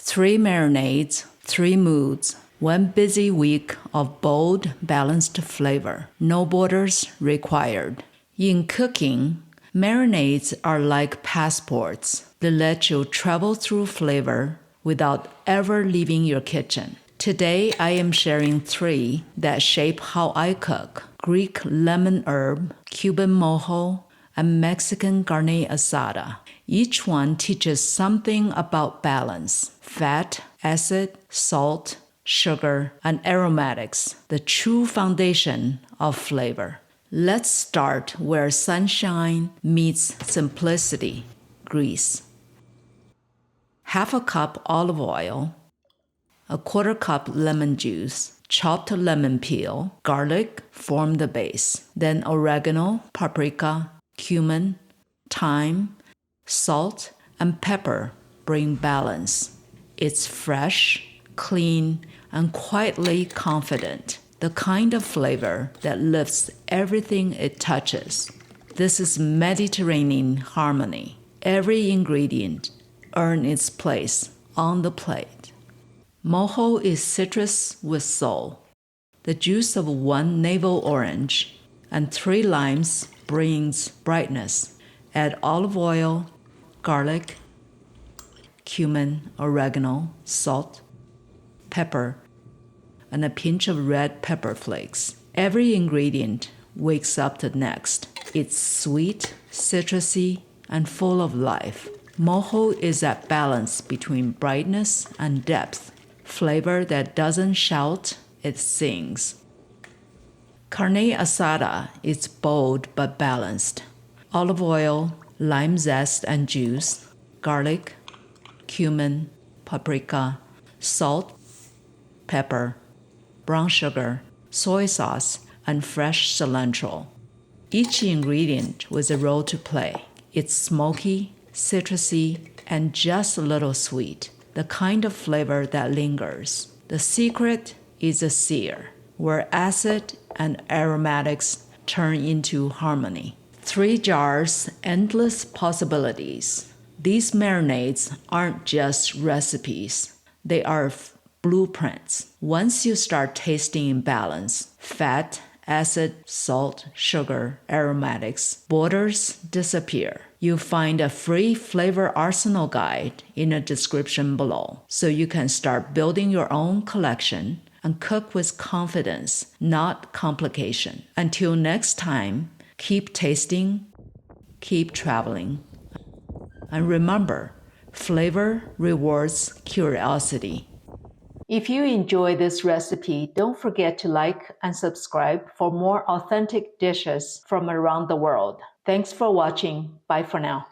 3 marinades, 3 moods, 1 busy week of bold, balanced flavor. No borders required. In cooking, marinades are like passports. They let you travel through flavor without ever leaving your kitchen. Today, I am sharing 3 that shape how I cook: Greek lemon herb, Cuban Mojo, and Mexican Carne Asada. Each one teaches something about balance: fat, acid, salt, sugar, and aromatics, the true foundation of flavor. Let's start where sunshine meets simplicity: Greece. Half a cup olive oil, a quarter cup lemon juice, chopped lemon peel, garlic form the base, then oregano, paprika, cumin, thyme, salt, and pepper bring balance. It's fresh, clean, and quietly confident, the kind of flavor that lifts everything it touches. This is Mediterranean harmony. Every ingredient earns its place on the plate. Mojo is citrus with soul. The juice of 1 navel orange and 3 limes brings brightness. Add olive oil, garlic, cumin, oregano, salt, pepper, and a pinch of red pepper flakes. Every ingredient wakes up the next. It's sweet, citrusy, and full of life. Mojo is that balance between brightness and depth. Flavor that doesn't shout, it sings. Carne asada is bold but balanced. Olive oil, lime zest and juice, garlic, cumin, paprika, salt, pepper, brown sugar, soy sauce, and fresh cilantro. Each ingredient with a role to play. It's smoky, citrusy, and just a little sweet, the kind of flavor that lingers. The secret is a sear, where acid and aromatics turn into harmony. 3 jars, endless possibilities. These marinades aren't just recipes. They are blueprints. Once you start tasting in balance, fat, acid, salt, sugar, aromatics, borders disappear. You'll find a free flavor arsenal guide in the description below, so you can start building your own collection and cook with confidence, not complication. Until next time, keep tasting, keep traveling, and remember, flavor rewards curiosity. If you enjoy this recipe, don't forget to like and subscribe for more authentic dishes from around the world. Thanks for watching. Bye for now.